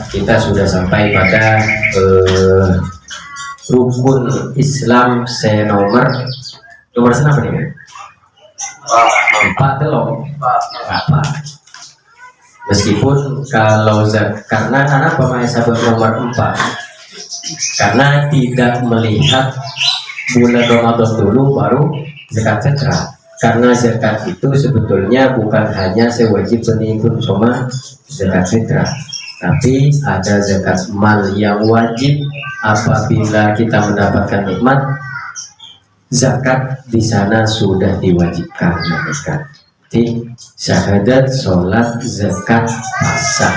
kita sudah sampai pada rukun Islam nomor berapa nih? 4 loh. Apa? Meskipun kalau karena anak pemain sahabat nomor 4, karena tidak melihat bulan Ramadan dulu baru zakat fitrah. Karena zakat itu sebetulnya bukan hanya sewajib penimbun sama zakat fitrah, tapi ada zakat mal yang wajib apabila kita mendapatkan nikmat. Zakat di sana sudah diwajibkan mereka. Jadi syahadat, sholat, zakat, puasa.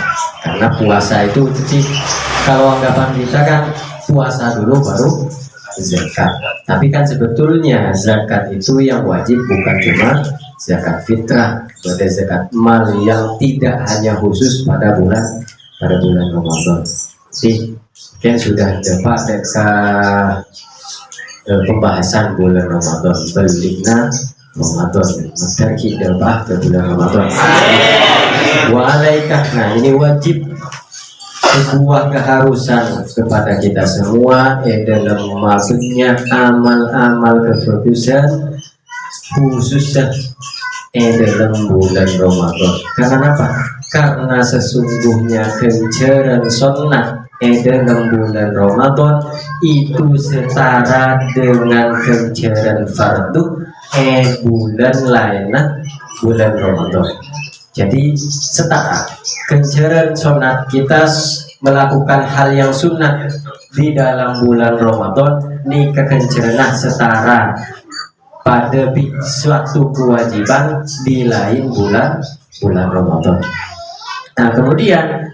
Karena puasa itu jadi kalau anggapan kita kan puasa dulu baru zakat. Tapi kan sebetulnya zakat itu yang wajib bukan cuma zakat fitrah, ada zakat mal yang tidak hanya khusus pada bulan Ramadan. Jadi kan sudah dapat pembahasan bulan Ramadan, belikna Ramadan, maka kita bahas ke bulan Ramadan. Walaikah, nah ini wajib, sebuah keharusan kepada kita semua dalam maksudnya amal-amal kebagusan khususnya dalam bulan Ramadan. Karena apa? Karena sesungguhnya kencaran sunnah dalam bulan Ramadan itu setara dengan kencaran fardu bulan lainnya bulan Ramadan. Jadi setara kencaran sunat kita melakukan hal yang sunat di dalam bulan Ramadan ini kekencaran setara pada suatu kewajiban di lain bulan Ramadan. Nah kemudian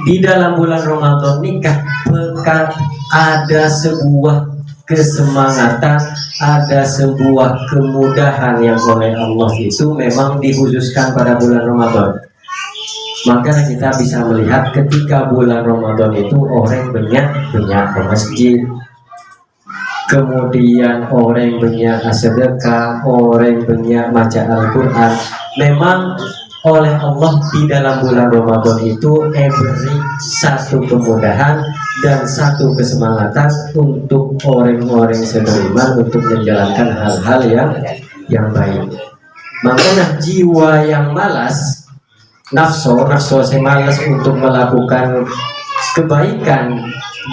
di dalam bulan Ramadan nikah pekat ada sebuah kesemangatan, ada sebuah kemudahan yang oleh Allah itu memang dikhususkan pada bulan Ramadan. Maka kita bisa melihat ketika bulan Ramadan itu orang banyak ke masjid, kemudian orang banyak sedekah, orang banyak baca Al-Quran. Memang oleh Allah di dalam bulan Ramadan itu beri satu kemudahan dan satu kesemangatan untuk orang-orang beriman untuk menjalankan hal-hal yang baik. Makanya jiwa yang malas, nafsu saya malas untuk melakukan kebaikan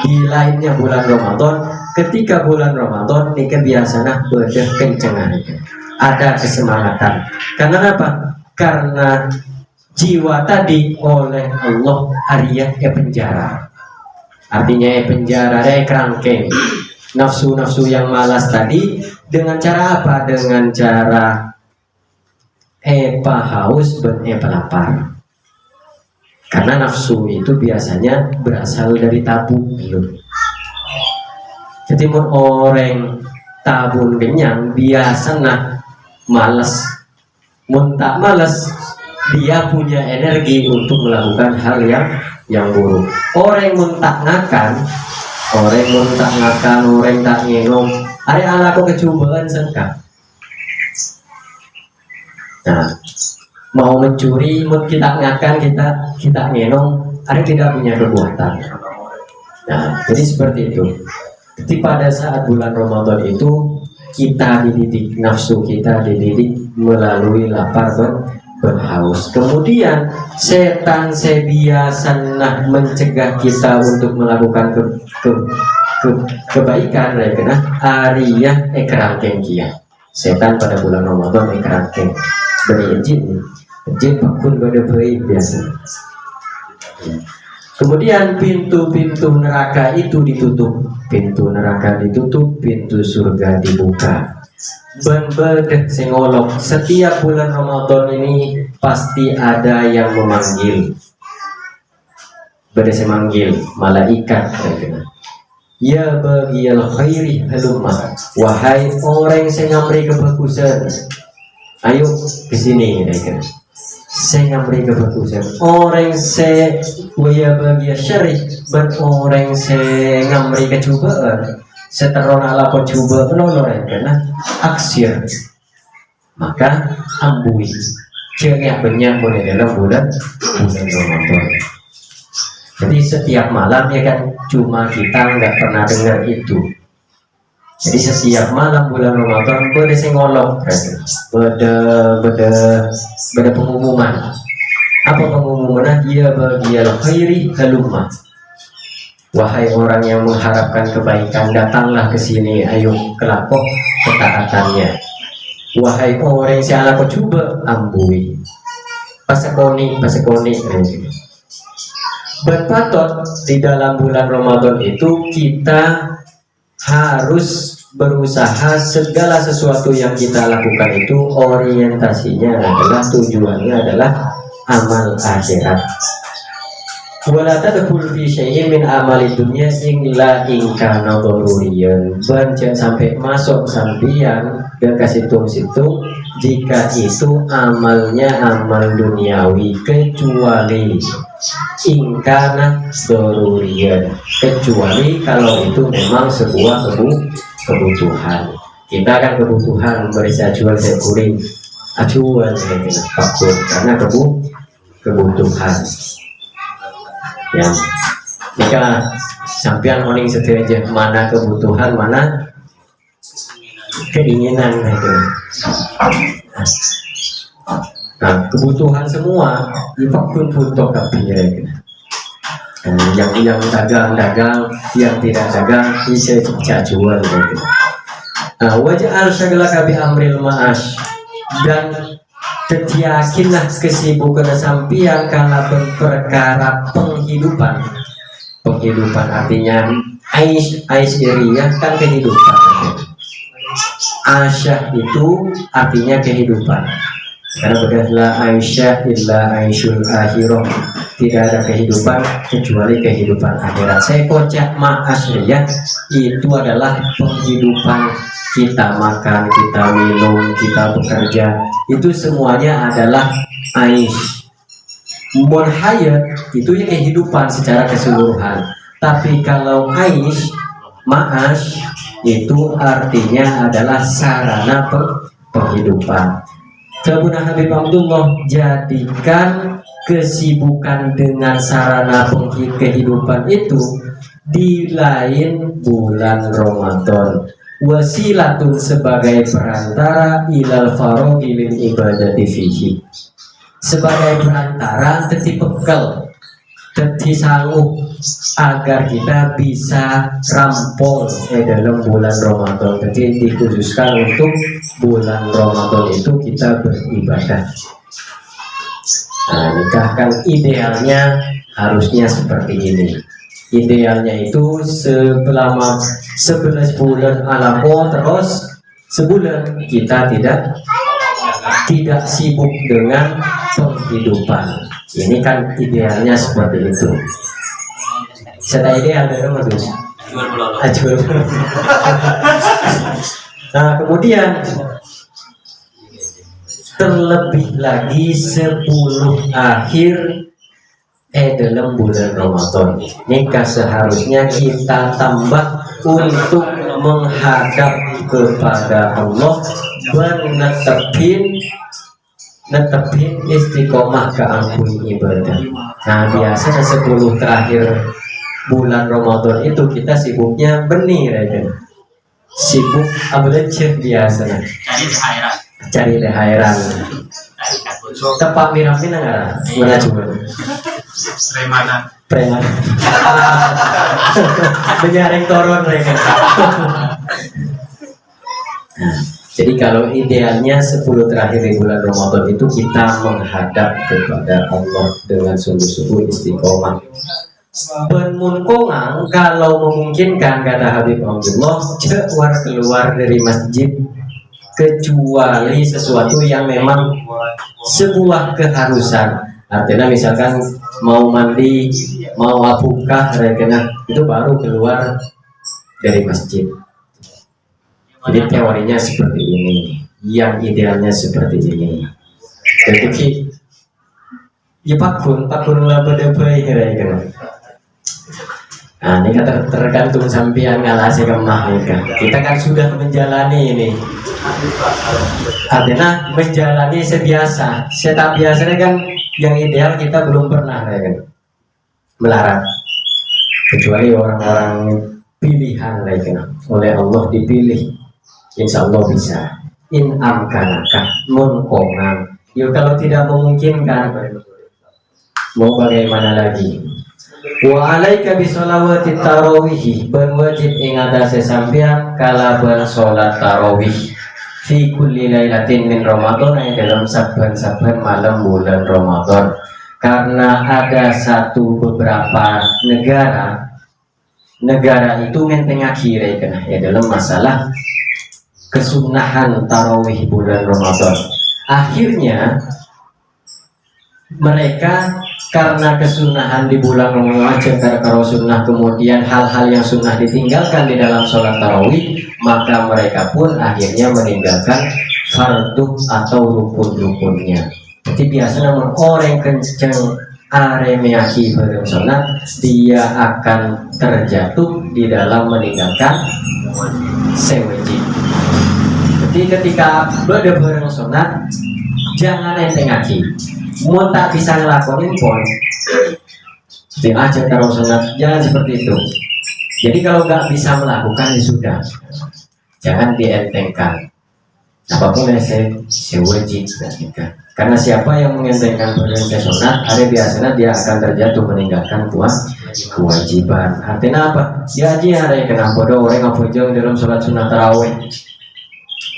di lainnya bulan Ramadan, ketika bulan Ramadan ini kebiasaan bedah kencengan, ada kesemangatan. Karena apa? Karena jiwa tadi oleh Allah hariah penjara, artinya penjara kerangkeng nafsu-nafsu yang malas tadi. Dengan cara apa? Dengan cara haus dan lapar. Karena nafsu itu biasanya berasal dari tabung minum. Jadi orang tabung kenyang biasanya malas. Muntah malas, dia punya energi untuk melakukan hal yang buruk. Orang muntah ngakan, orang tak ngenom, ada anak kecobaan sengkak. Nah, mau mencuri, mau kita ngakan, kita ngenom, ada tidak punya perbuatan. Nah, jadi seperti itu. Jadi pada saat bulan Ramadan itu kita dididik, nafsu kita dididik melalui lapar berhaus. Kemudian setan sebiasanya mencegah kita untuk melakukan kebaikan, karena ariyah kerangkeng kia. Setan pada bulan Ramadan kerangkeng beri jin pun pada baik biasa. Kemudian pintu-pintu neraka itu ditutup, pintu neraka ditutup, pintu surga dibuka. Ben-bedek sengolok. Setiap bulan Ramadan ini pasti ada yang memanggil. Beda semanggil malaikat. Ya bagiyal khairi halumma, wahai orang yang ngamri kebagusan, ayo kesini. Saya ngamri kebagusan. Orang saya bagia syarih, orang saya ngamri kecubaan. Seterona lapor coba menolong karena aksir, maka ambui cenyak banyak boleh dalam bulan Ramadan. Jadi setiap malam ya kan, cuma kita nggak pernah dengar itu. Jadi setiap malam bulan Ramadan beda sengolok, beda pengumuman. Apa pengumuman? Dia bagian khairi halumma. Wahai orang yang mengharapkan kebaikan, datanglah ke sini, ayo kelakok ketaatannya. Wahai orang yang salah coba ambui. Pasekoni. Berpatot di dalam bulan Ramadan itu kita harus berusaha segala sesuatu yang kita lakukan itu orientasinya adalah, tujuannya adalah amal akhirat. Wala tadkhul fi syai'in min amali dunya illa in kana daruriyan. Jangan sampai masuk sampian ke situ jika itu amalnya amal duniawi, kecuali ingkana daruriyan, kecuali kalau itu memang sebuah kebutuhan. Kita kan kebutuhan berisa jual sekuring acuan faktor karena kebutuhan. Ya, jika sampean oning setuju mana kebutuhan, mana keinginan itu. Nah, kebutuhan semua dipakun untuk kabeh. Yang dagang, yang tidak dagang bisa jual gitu. Nah, wajah segala kabi amril ma'ash, dan yakinlah kesibukan sampian karena perkara penghidupan artinya aisyiriyah kan kehidupan. Asyah itu artinya kehidupan, karena berdasarkan aisyah illa aisyul akhirah, tidak ada kehidupan kecuali kehidupan akhirat. Saya kocak ma'asyiriyah itu adalah penghidupan, kita makan, kita minum, kita bekerja, itu semuanya adalah aish. Hayat itu ya kehidupan secara keseluruhan. Tapi kalau aish, ma'ash itu artinya adalah sarana penghidupan. Kemudian Habib Abdullah, jadikan kesibukan dengan sarana kehidupan itu di lain bulan Ramadan. Wasilatun sebagai perantara ilal farogilin ibadati fihi, sebagai perantara teti bekal, teti sanggup agar kita bisa rampung dalam bulan Ramadan. Jadi dikhususkan untuk bulan Ramadan itu kita beribadah. Nah, nikahkan idealnya harusnya seperti ini. Idealnya itu selama 11 bulan alamo, terus sebulan kita tidak sibuk dengan penghidupan. Ini kan idealnya seperti itu. Setelah ideal dari mana tuh? Nah, kemudian terlebih lagi 10 akhir dalam bulan Ramadan. Nikah seharusnya kita tambah untuk menghadap kepada Allah, netepin istiqomah keangkuhan ibadah. Nah, biasanya 10 terakhir bulan Ramadan itu kita sibuknya benih aja. Sibuk ableceh biasanya. Cari dehairan. Tepak miramin enggak? Mana coba? Preman. Menyaring toron mereka. Jadi kalau idealnya 10 terakhir di bulan Ramadan itu kita menghadap kepada Allah dengan sungguh-sungguh istiqomah. Penmunkongan kalau memungkinkan, kata Habib Abdullah, keluar dari masjid kecuali sesuatu yang memang sebuah keharusan. Artinya misalkan mau mandi, mau apukah, itu baru keluar dari masjid. Jadi teorinya seperti ini, yang idealnya seperti ini. Jadi ya pakun lah pada baik. Nah, ini kan tergantung sampean ngalasi kemah. Kita kan sudah menjalani ini Artinya menjalani sebiasa. Setiap biasanya kan yang ideal kita belum pernah ya kan melarang, kecuali orang-orang pilihan lainnya oleh Allah dipilih, insya Allah bisa. In amkanakah munkongan. Yuk kalau tidak memungkinkan, mau bagaimana lagi? Wa alaika bisolawati tarawih, berwajib ingat sesampian kalaban sholat tarawih fi kulli lailatin min Ramadan, yang dalam saban-saban malam bulan Ramadan. Karena ada beberapa negara itu ngenteng akhirnya kena ya dalam masalah kesunahan tarawih bulan Ramadan. Akhirnya mereka karena kesunahan di bulan Ramadan cara sunnah, kemudian hal-hal yang sunnah ditinggalkan di dalam sholat tarawih, maka mereka pun akhirnya meninggalkan fardu atau rukun-rukunnya. Jadi biasanya orang kenceng aremiaki bareng sholat, dia akan terjatuh di dalam meninggalkan sewajib. Jadi ketika bareng sholat, jangan entengaki. Mau tak bisa ngelakonin pun, aja kalau sholat, jangan seperti itu. Jadi kalau nggak bisa melakukan ya sudah, jangan dientengkan. Apapun yang sewajib, karena siapa yang mengentengkan perintah sunat, ada biasanya dia akan terjatuh meninggalkan kewajiban. Artinya apa? Dia aja ada kenapa doa orang ngapojong dalam sholat sunat tarawih,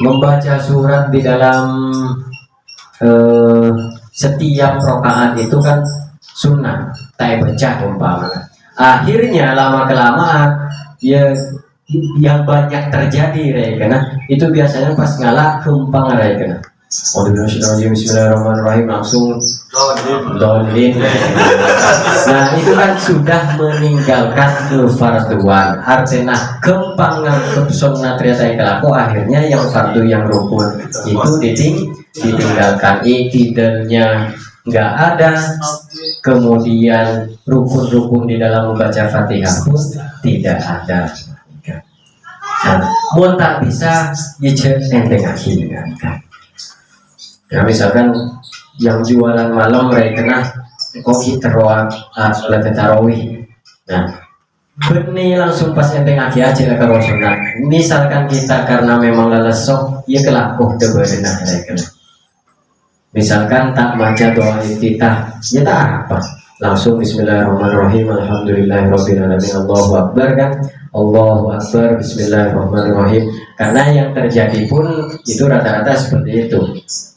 membaca surat di dalam setiap rakaat itu kan sunnah, tak baca umpamanya. Akhirnya lama kelamaan ya yang banyak terjadi karena itu biasanya pas ngalah kempang karena bismillahirrahmanirrahim langsung dolin. Nah itu kan sudah meninggalkan kefarduan. Artinya kempangan kesunat ternyata kelaku, akhirnya yang fardu yang rukun itu ditinggalkan. Tidaknya nggak ada, kemudian rukun-rukun di dalam membaca Fatihah pun tidak ada. Mau tak bisa dicer enteng akhirnya kan. Ya misalkan yang jualan malam mereka kena kopi teruak sholat tarawih. Nah benih langsung pas enteng akhir aja ke sunat. Misalkan kita karena memang lelesok, ya kelakuh deberenah mereka. Misalkan tak baca doa iftitah, ya tak apa, langsung bismillahirrahmanirrahim, alhamdulillahirrahmanirrahim, Allahu Akbar kan. Allahu Akbar, bismillahirrahmanirrahim. Karena yang terjadi pun itu rata-rata seperti itu.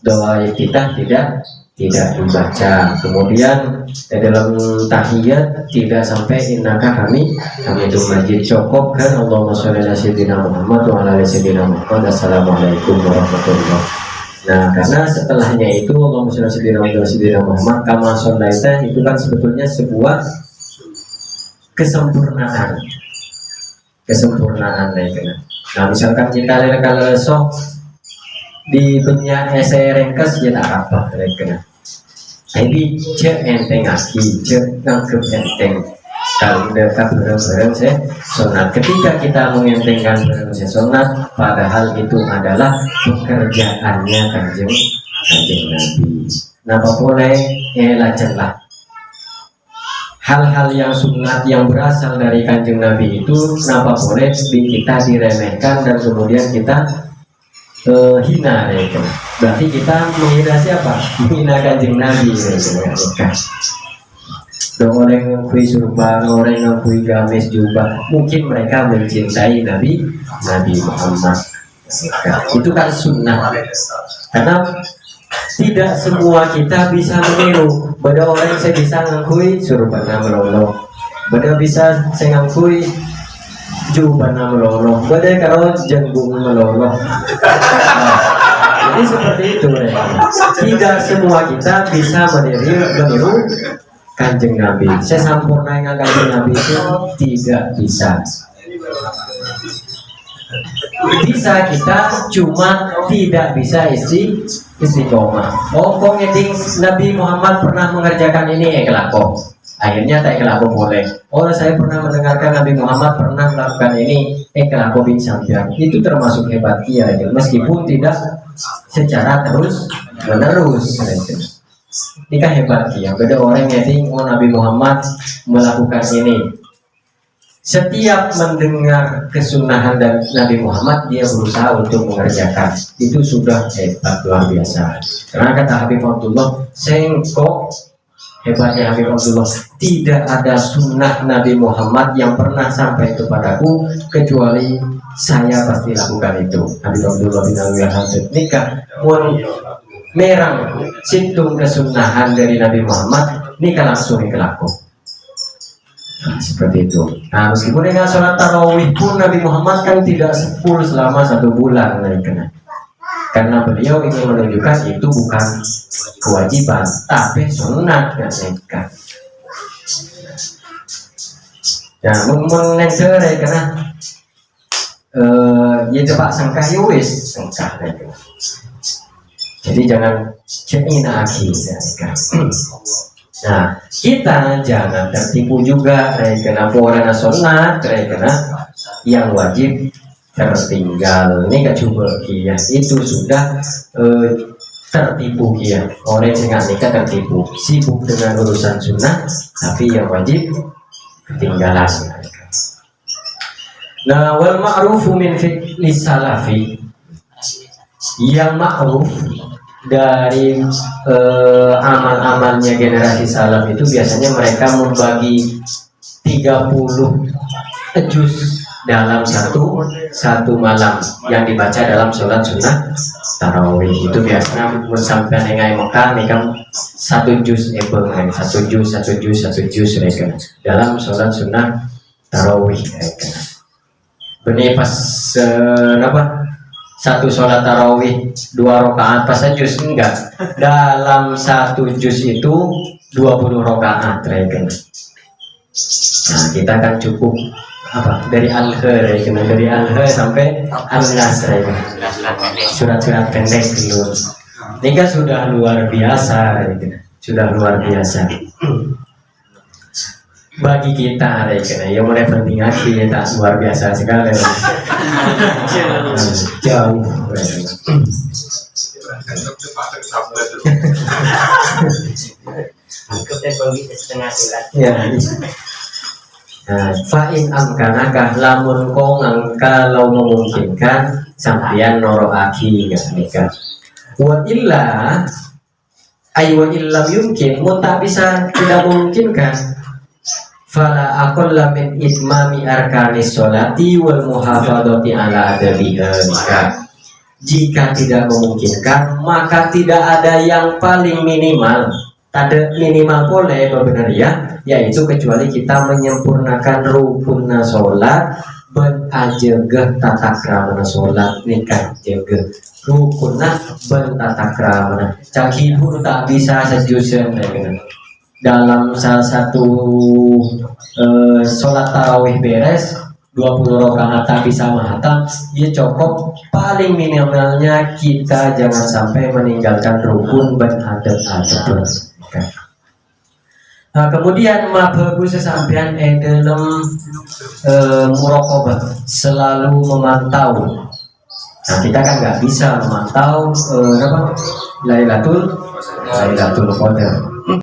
Doa kita tidak dibaca. Kemudian dalam tahiyat tidak sampai innaka kami itu majid, cukup kan Allahumma sholli ala sayyidina Muhammad wa ala ali sayyidina Muhammad. Assalamualaikum warahmatullahi wabarakatuh. Nah, karena setelahnya itu Allahumma sholli ala sayyidina Muhammad kama shallaita, itu kan sebetulnya sebuah kesempurnaan kena. Nah misalkan kita kalau sok di dunia eserengkes ya tak apa kena. Jadi cek enteng aki, cek nangkep enteng. Kalau dekat bareng-bareng saya sunat. Ketika kita mengentengkan bareng saya sunat, padahal itu adalah pekerjaannya kanjeng Nabi. Napa boleh lajenlah. Hal-hal yang sunat yang berasal dari kanjeng Nabi itu kenapa boleh kita diremehkan dan kemudian kita hina ya. Berarti kita menghina siapa? Menghina kanjeng Nabi ya. Orang yang kui surban, orang yang kui gamis juga, mungkin mereka mencintai Nabi Muhammad. Itu kan sunnah. Karena tidak semua kita bisa meniru. Beda orang saya bisa ngakui surbana melolong, beda bisa saya ngakui jubana melolong, beda kalau jenggung melolong. Jadi seperti itu ya. Tidak semua kita bisa meniru kanjeng Nabi. Saya sempurna dengan kanjeng Nabi itu tidak bisa. Bisa kita, cuma tidak bisa istiqomah. Kok ngeding Nabi Muhammad pernah mengerjakan ini kelakon. Akhirnya tak kelako boleh. Oh, saya pernah mendengarkan Nabi Muhammad pernah melakukan ini, kelako bin sampean. Itu termasuk hebat dia, meskipun tidak secara terus menerus. Ini kan hebat dia. Beda orang yang oh Nabi Muhammad melakukan ini. Setiap mendengar kesunahan dari Nabi Muhammad, dia berusaha untuk mengerjakan. Itu sudah hebat luar biasa. Karena kata Habib Abdullah, sengkok hebatnya Habib Abdullah, tidak ada sunnah Nabi Muhammad yang pernah sampai kepadaku kecuali saya pasti lakukan itu. Habib Abdullah bin Alwi Al-Hamid nikah merang sintung kesunahan dari Nabi Muhammad, nikah langsung kelaku. Nah, seperti itu. Nah, meskipun dengan sholat tarawih pun Nabi Muhammad kan tidak sepul selama 1 bulan, karena beliau ingin menunjukkan itu bukan kewajiban, tapi sunat dan nikah. Nah, menencerai karena ya coba sengkah yuwis sengkah itu. Jadi jangan cekina lagi nikah. Nah, kita jangan tertipu juga karena orang sunat, karena yang wajib tertinggal. Ini gak coba ya, itu sudah tertipu ya. Orang yang nikah tertipu, sibuk dengan urusan sunnah, tapi yang wajib ketinggalan. Nah, wal ma'rufu min fi'li salafi, yang ma'ruf dari amal-amalnya generasi salaf itu biasanya mereka membagi 30 juz dalam satu malam yang dibaca dalam sholat sunnah tarawih. Itu biasanya sampai nengai Mekah nih kan 1 juz satu juz mereka dalam sholat sunnah tarawih mereka. Benih pas satu sholat tarawih 2 rakaat pas juz enggak, dalam 1 juz itu 20 rakaat mereka. Nah, kita kan cukup dari al-khair dari al-khair sampai al-nas surat-surat pendek dulu. Ini kan sudah luar biasa, sudah luar biasa bagi kita, yang mulai penting lagi tak luar biasa sekali. Jauh. Ya. Fa'in amkanakah lamun kong kalau memungkinkan sampian noroaki nikah. Wa illa aywa illa yumkin, mun tak bisa tidak memungkinkan. Fala aqalla min itmami arkanis sholati wal muhafadati ala adabiha nikah. Jika tidak memungkinkan, maka tidak ada yang paling minimal. Ada minimal boleh bebenarnya, yaitu kecuali kita menyempurnakan rukunna sholat, berajegeh tata krama sholat nikah jegeh rukunna bertata krama. Cakibur tak bisa sejusen dalam salah satu sholat tarawih beres 20 rakaat tak bisa mahatam, dia cukup paling minimalnya kita jangan sampai meninggalkan rukun beradab-adab. Nah, kemudian bagus sesampean dalam muraqabah, selalu memantau. Nah, kita kan nggak bisa memantau Lailatul Qadar.